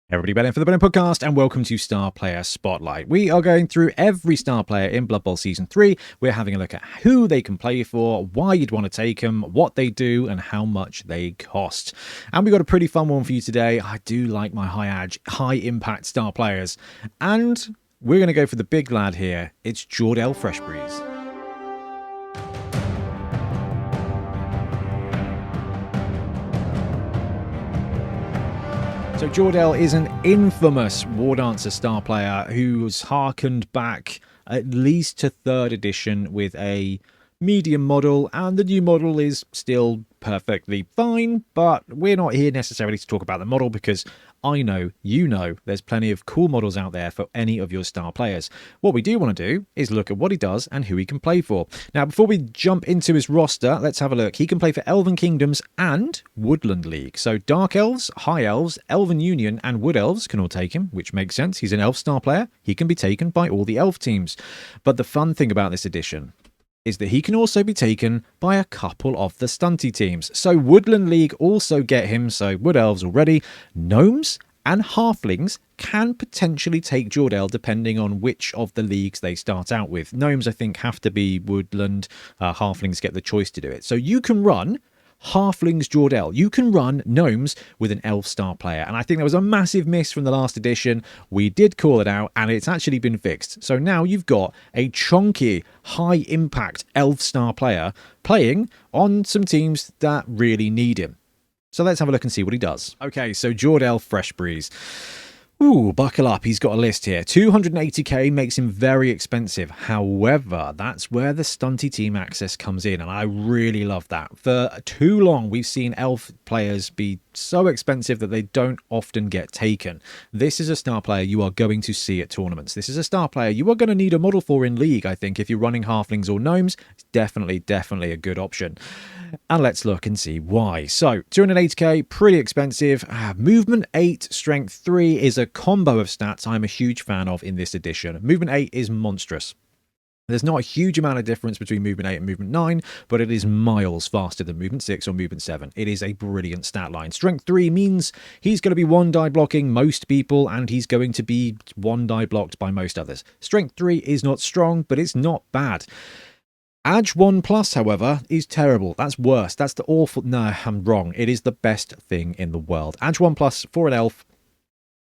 Everybody better for the Bonehead podcast, and welcome to Star Player Spotlight. We are going through every star player in Blood Bowl Season 3. We're having a look at who they can play for, why you'd want to take them, what they do, and how much they cost. And we got a pretty fun one for you today. I do like my high impact star players. And we're going to go for the big lad here. It's Jordell Freshbreeze. So Jordell is an infamous War Dancer star player who's harkened back at least to 3rd edition with a medium model, and the new model is still perfectly fine, but we're not here necessarily to talk about the model because I know, you know, there's plenty of cool models out there for any of your star players. What we do want to do is look at what he does and who he can play for. Now, before we jump into his roster, let's have a look. He can play for Elven Kingdoms and Woodland League. So Dark Elves, High Elves, Elven Union and Wood Elves can all take him, which makes sense. He's an Elf star player. He can be taken by all the Elf teams. But the fun thing about this edition is that he can also be taken by a couple of the stunty teams. So Woodland League also get him, so Wood Elves already. Gnomes and Halflings can potentially take Jordell depending on which of the leagues they start out with. Gnomes, I think, have to be Woodland. Halflings get the choice to do it. So you can run Halflings Jordell. You can run Gnomes with an Elf star player. And I think that was a massive miss from the last edition. We did call it out and it's actually been fixed. So now you've got a chunky, high impact Elf star player playing on some teams that really need him. So let's have a look and see what he does. Okay, so Jordell Freshbreeze. Ooh, buckle up. He's got a list here. 280k makes him very expensive. However, that's where the stunty team access comes in, and I really love that. For too long, we've seen Elf players be so expensive that they don't often get taken. This is a star player you are going to see at tournaments. This is a star player you are going to need a model for in League, I think. If you're running Halflings or Gnomes, it's definitely a good option. And let's look and see why. So 280k, pretty expensive. Movement 8, Strength 3 is a combo of stats I'm a huge fan of in this edition. Movement 8 is monstrous. There's not a huge amount of difference between Movement 8 and Movement 9, but it is miles faster than Movement 6 or Movement 7. It is a brilliant stat line. Strength 3 means he's going to be 1-die blocking most people, and he's going to be 1-die blocked by most others. Strength 3 is not strong, but it's not bad. Ag 1 plus, however, is terrible. That's worse. That's the awful... No, I'm wrong. It is the best thing in the world. Ag 1 plus for an elf.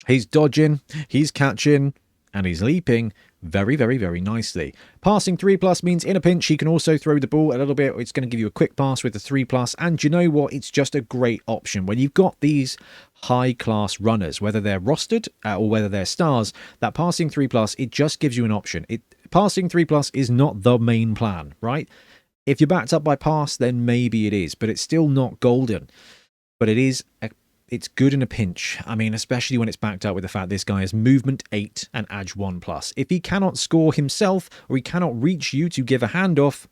He's dodging, he's catching, and he's leaping very nicely. Passing 3 plus means in a pinch he can also throw the ball a little bit. It's going to give you a quick pass with the 3 plus, and you know what? It's just a great option when you've got these high class runners, whether they're rostered or whether they're stars. That passing 3 plus, it just gives you an option. Passing 3 plus is not the main plan, right? If you're backed up by pass, then maybe it is, but it's still not golden. But it's good in a pinch. I mean, especially when it's backed up with the fact this guy has movement 8 and Ag 1 plus. If he cannot score himself or he cannot reach you to give a handoff,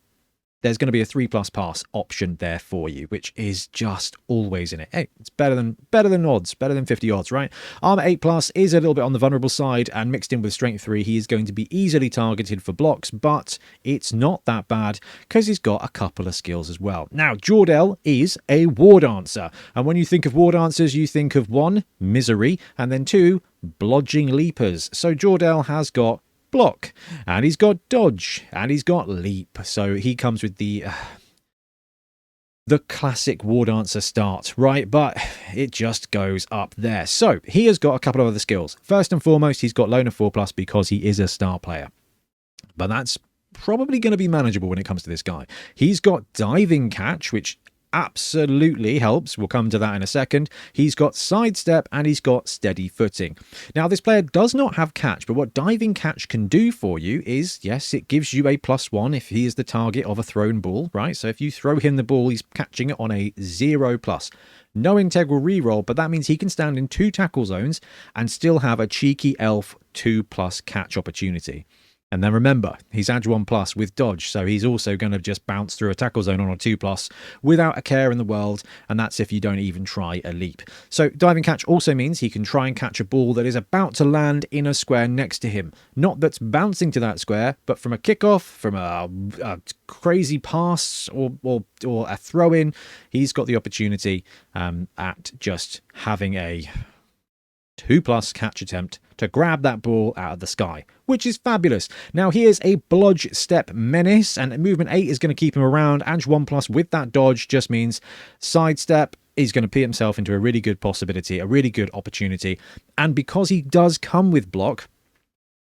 there's going to be a 3 plus pass option there for you, which is just always in it. Hey, it's better than odds, better than 50 odds, right? Armor 8 plus is a little bit on the vulnerable side, and mixed in with Strength 3, he is going to be easily targeted for blocks, but it's not that bad because he's got a couple of skills as well. Now, Jordell is a War Dancer, and when you think of War Dancers, you think of 1, misery, and then 2, blodging leapers. So Jordell has got block, and he's got dodge, and he's got leap. So he comes with the classic War Dancer start, right? But it just goes up there. So he has got a couple of other skills. First and foremost, he's got Loner 4 plus because he is a star player, but that's probably going to be manageable when it comes to this guy. He's got diving catch, which absolutely helps. We'll come to that in a second. He's got sidestep and he's got steady footing. Now, this player does not have catch, but what diving catch can do for you is, yes, it gives you a +1 if he is the target of a thrown ball, right? So if you throw him the ball, he's catching it on a 0+. No integral reroll, but that means he can stand in 2 tackle zones and still have a cheeky elf 2+ catch opportunity. And then remember, he's Ag 1 plus with dodge, so he's also going to just bounce through a tackle zone on a 2 plus without a care in the world, and that's if you don't even try a leap. So diving catch also means he can try and catch a ball that is about to land in a square next to him. Not that's bouncing to that square, but from a kickoff, from a crazy pass or a throw-in, he's got the opportunity at just having a 2+ catch attempt to grab that ball out of the sky, which is fabulous. Now he is a blodge step menace, and movement 8 is going to keep him around. Edge 1+ with that dodge just means sidestep. He's going to put himself into a really good possibility, a really good opportunity. And because he does come with block,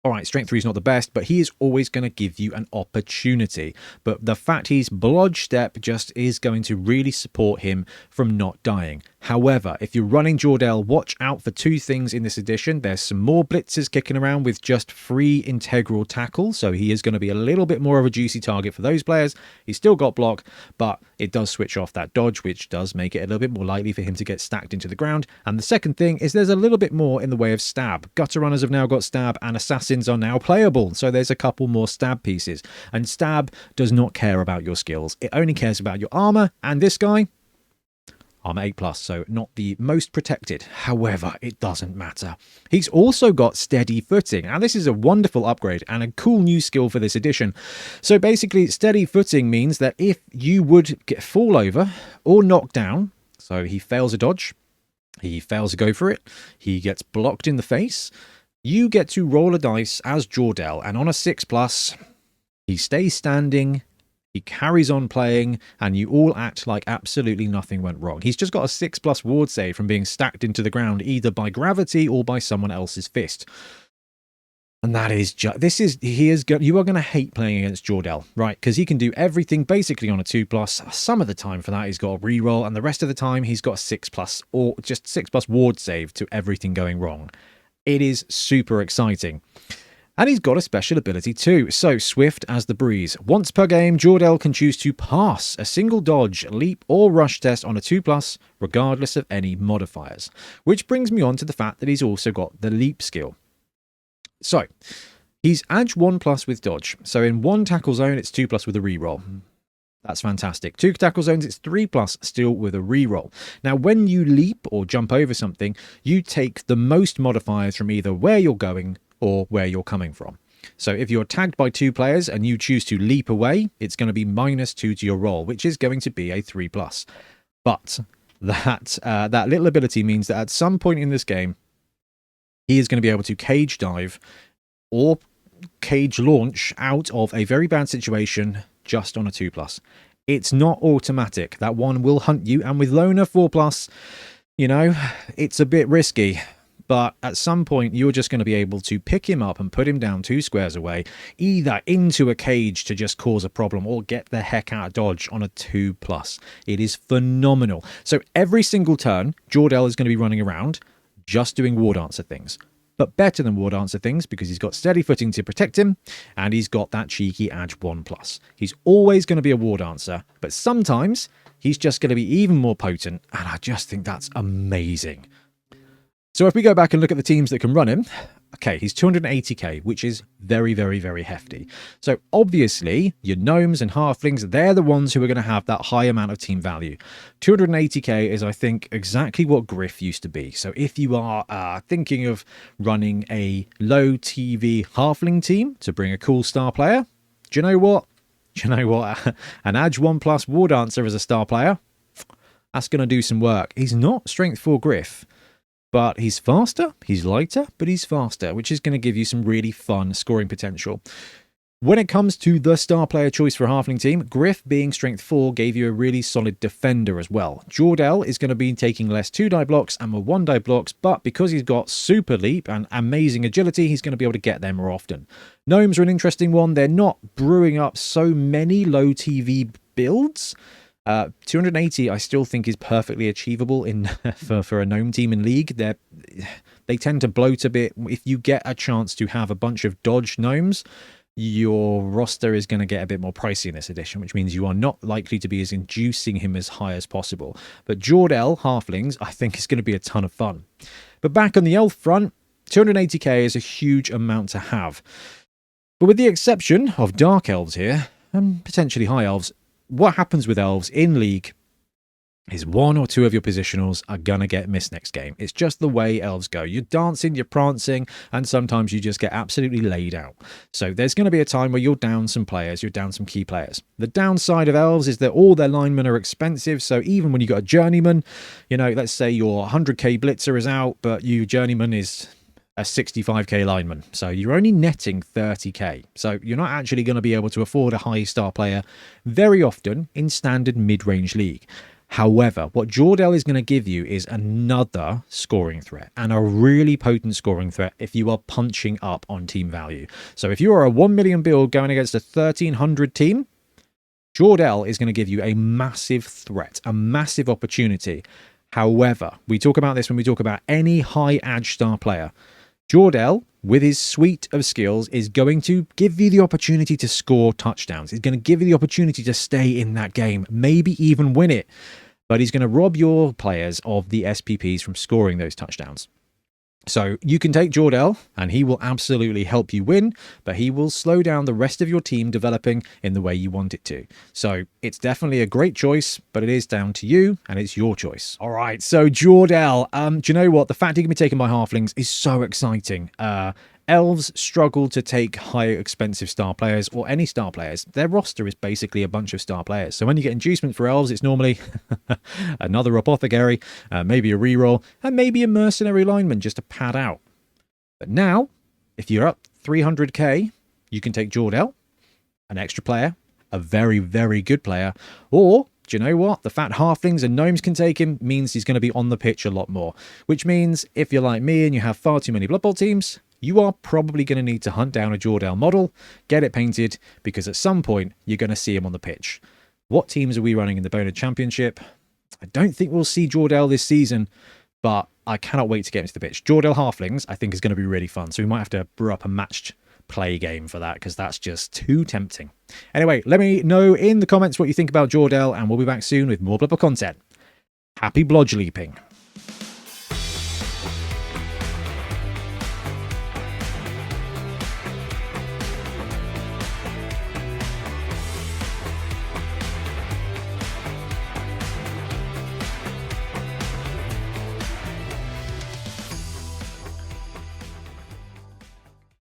all right, strength 3 is not the best, but he is always going to give you an opportunity. But the fact he's blodge step just is going to really support him from not dying. However, if you're running Jordell, watch out for 2 things in this edition. There's some more blitzers kicking around with just 3 integral tackles, so he is going to be a little bit more of a juicy target for those players. He's still got block, but it does switch off that dodge, which does make it a little bit more likely for him to get stacked into the ground. And the second thing is there's a little bit more in the way of stab. Gutter runners have now got stab, and assassins are now playable, so there's a couple more stab pieces. And stab does not care about your skills. It only cares about your armor, and this guy, armor 8+, so not the most protected. However, it doesn't matter. He's also got steady footing, and this is a wonderful upgrade and a cool new skill for this edition. So basically, steady footing means that if you would fall over or knock down, so he fails a dodge, he fails to go for it, he gets blocked in the face, you get to roll a dice as Jordell, and on a 6+, he stays standing, he carries on playing, and you all act like absolutely nothing went wrong. He's just got a 6+ ward save from being stacked into the ground either by gravity or by someone else's fist. And that is just, you are going to hate playing against Jordell, right? Because he can do everything basically on a 2+. Some of the time for that he's got a reroll, and the rest of the time he's got a 6+ or just 6+ ward save to everything going wrong. It is super exciting. And he's got a special ability too, so swift as the breeze. Once per game, Jordell can choose to pass a single dodge, leap, or rush test on a 2+, regardless of any modifiers. Which brings me on to the fact that he's also got the leap skill. So, he's edge 1+ with dodge. So in 1 tackle zone, it's 2+ with a reroll. That's fantastic. 2 tackle zones, it's 3+ still with a reroll. Now, when you leap or jump over something, you take the most modifiers from either where you're going or where you're coming from. So if you're tagged by 2 players and you choose to leap away, it's going to be -2 to your roll, which is going to be a 3+. But that little ability means that at some point in this game, he is going to be able to cage dive or cage launch out of a very bad situation just on a 2+. It's not automatic. That one will hunt you, and with Loner 4+, you know, it's a bit risky. But at some point, you're just going to be able to pick him up and put him down 2 squares away, either into a cage to just cause a problem or get the heck out of dodge on a 2+. It is phenomenal. So every single turn, Jordell is going to be running around just doing ward answer things. But better than ward answer things because he's got steady footing to protect him, and he's got that cheeky edge 1+. He's always going to be a ward answer, but sometimes he's just going to be even more potent, and I just think that's amazing. So if we go back and look at the teams that can run him, okay, he's 280k, which is very, very, very hefty. So obviously, your gnomes and halflings, they're the ones who are going to have that high amount of team value. 280k is, I think, exactly what Griff used to be. So if you are thinking of running a low TV halfling team to bring a cool star player, do you know what? An edge 1+ ward answer as a star player, that's going to do some work. He's not strength 4 Griff, but he's faster, he's lighter, but he's faster, which is going to give you some really fun scoring potential. When it comes to the star player choice for a halfling team, Griff being strength 4 gave you a really solid defender as well. Jordell is going to be taking less 2-die blocks and more 1-die blocks, but because he's got super leap and amazing agility, he's going to be able to get there more often. Gnomes are an interesting one. They're not brewing up so many low TV builds. 280 I still think is perfectly achievable in for a gnome team in League. They tend to bloat a bit. If you get a chance to have a bunch of dodge gnomes, your roster is going to get a bit more pricey in this edition, which means you are not likely to be as inducing him as high as possible. But Jordell halflings, I think, is going to be a ton of fun. But back on the elf front, 280k is a huge amount to have. But with the exception of dark elves here, and potentially high elves, what happens with elves in League is one or two of your positionals are gonna get missed next game. It's just the way elves go. You're dancing, you're prancing, and sometimes you just get absolutely laid out. So there's going to be a time where you're down some players, you're down some key players. The downside of elves is that all their linemen are expensive, so even when you got a journeyman, you know, let's say your 100k blitzer is out, but your journeyman is a 65k lineman, so you're only netting 30k, so you're not actually going to be able to afford a high star player very often in standard mid-range league. However, what Jordell is going to give you is another scoring threat, and a really potent scoring threat if you are punching up on team value. So if you are a 1 million build going against a 1300 team, Jordell is going to give you a massive threat, a massive opportunity. However, we talk about this when we talk about any high edge star player. Jordell, with his suite of skills, is going to give you the opportunity to score touchdowns. He's going to give you the opportunity to stay in that game, maybe even win it. But he's going to rob your players of the SPPs from scoring those touchdowns. So you can take Jordell, and he will absolutely help you win, but he will slow down the rest of your team developing in the way you want it to. So it's definitely a great choice, but it is down to you, and it's your choice. All right, so Jordell, do you know what? The fact he can be taken by halflings is so exciting. Elves struggle to take high expensive star players, or any star players. Their roster is basically a bunch of star players. So when you get inducement for elves, it's normally another apothecary, maybe a reroll, and maybe a mercenary lineman just to pad out. But now, if you're up 300k, you can take Jordell, an extra player, a very, very good player, or do you know what? The fact halflings and gnomes can take him means he's going to be on the pitch a lot more. Which means if you're like me and you have far too many Blood Bowl teams, you are probably going to need to hunt down a Jordell model, get it painted, because at some point you're going to see him on the pitch. What teams are we running in the Bonehead Championship? I don't think we'll see Jordell this season, but I cannot wait to get into the pitch. Jordell Halflings, I think, is going to be really fun, so we might have to brew up a matched play game for that, because that's just too tempting. Anyway, let me know in the comments what you think about Jordell, and we'll be back soon with more Blood Bowl content. Happy blodge leaping.